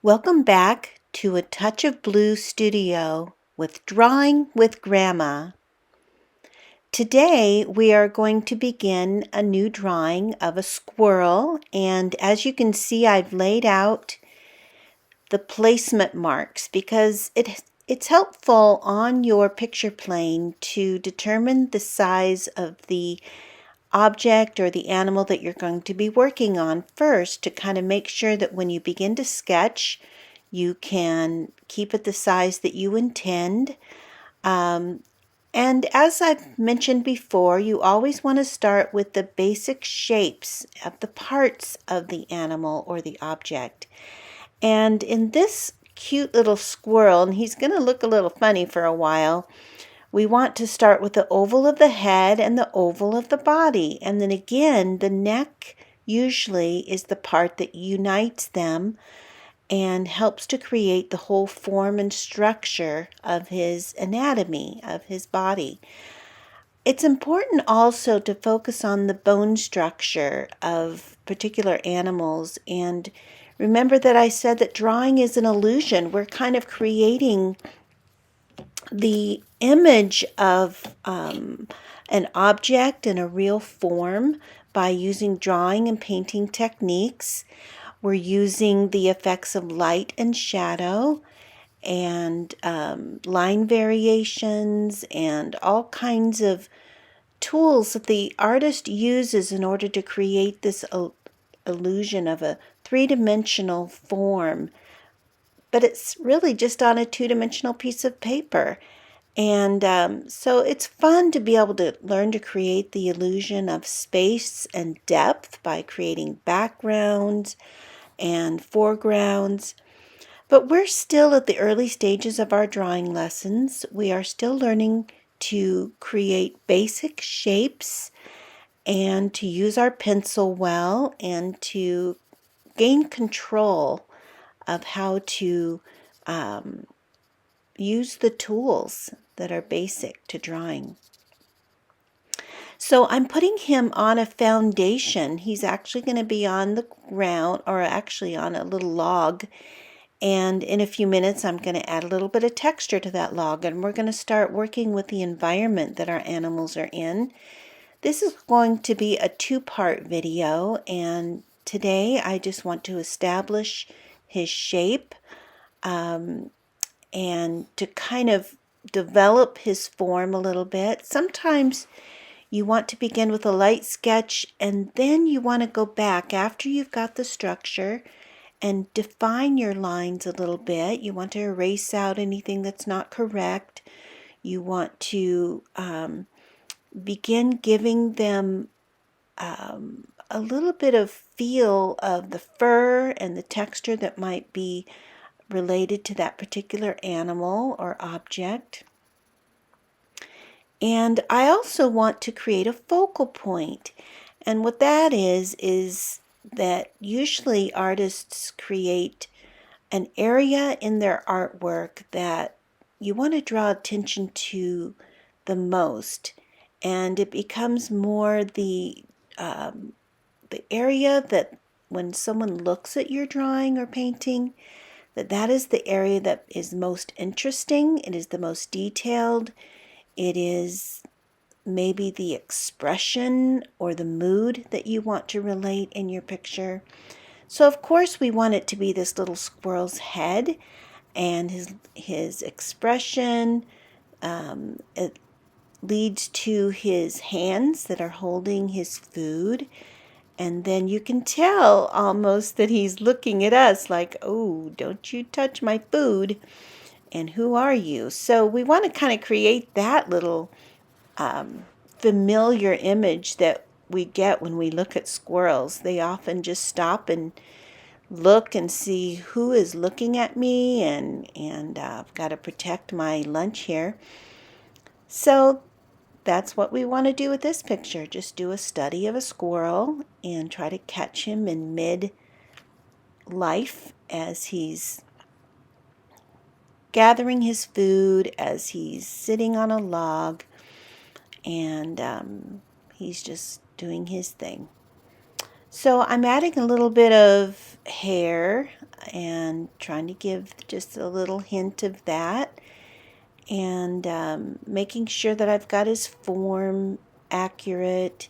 Welcome back to A Touch of Blue Studio with Drawing with Grandma. Today we are going to begin a new drawing of a squirrel, and as you can see, I've laid out the placement marks because it's helpful on your picture plane to determine the size of the object or the animal that you're going to be working on first, to kind of make sure that when you begin to sketch you can keep it the size that you intend. And as I've mentioned before, you always want to start with the basic shapes of the parts of the animal or the object. And in this cute little squirrel, and he's going to look a little funny for a while, we want to start with the oval of the head and the oval of the body. And then again, the neck usually is the part that unites them and helps to create the whole form and structure of his anatomy, of his body. It's important also to focus on the bone structure of particular animals, and remember that I said that drawing is an illusion. We're kind of creating the image of an object in a real form by using drawing and painting techniques. We're using the effects of light and shadow and line variations and all kinds of tools that the artist uses in order to create this illusion of a three-dimensional form. But it's really just on a two-dimensional piece of paper. And so it's fun to be able to learn to create the illusion of space and depth by creating backgrounds and foregrounds. But we're still at the early stages of our drawing lessons. We are still learning to create basic shapes and to use our pencil well and to gain control of how to use the tools that are basic to drawing. So I'm putting him on a foundation. He's actually going to be on the ground, or actually on a little log. And in a few minutes, I'm going to add a little bit of texture to that log, and we're going to start working with the environment that our animals are in. This is going to be a two-part video, and today I just want to establish his shape and to kind of develop his form a little bit. Sometimes you want to begin with a light sketch, and then you want to go back after you've got the structure and define your lines a little bit. You want to erase out anything that's not correct. You want to begin giving them a little bit of feel of the fur and the texture that might be related to that particular animal or object. And I also want to create a focal point. And what that is that usually artists create an area in their artwork that you want to draw attention to the most. And it becomes more the area that when someone looks at your drawing or painting, that is the area that is most interesting. It is the most detailed. It is maybe the expression or the mood that you want to relate in your picture. So of course we want it to be this little squirrel's head and his expression. It leads to his hands that are holding his food. And then you can tell almost that he's looking at us like, oh, don't you touch my food. And who are you? So we want to kind of create that little familiar image that we get when we look at squirrels. They often just stop and look and see who is looking at me, and I've got to protect my lunch here. So that's what we want to do with this picture. Just do a study of a squirrel and try to catch him in mid-life as he's gathering his food, as he's sitting on a log, and he's just doing his thing. So I'm adding a little bit of hair and trying to give just a little hint of that, and making sure that I've got his form accurate.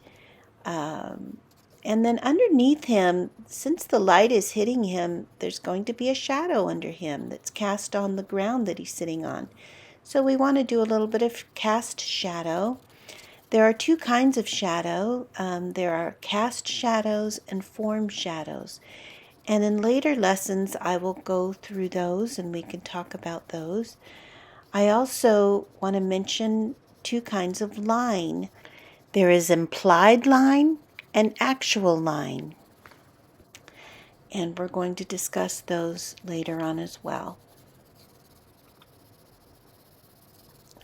And then underneath him, since the light is hitting him, there's going to be a shadow under him that's cast on the ground that he's sitting on. So we want to do a little bit of cast shadow. There are two kinds of shadow. There are cast shadows and form shadows. And in later lessons, I will go through those and we can talk about those. I also want to mention two kinds of line. There is implied line and actual line. And we're going to discuss those later on as well.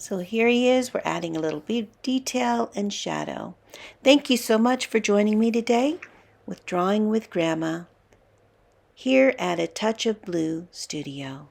So here he is. We're adding a little bit of detail and shadow. Thank you so much for joining me today with Drawing with Grandma here at A Touch of Blue Studio.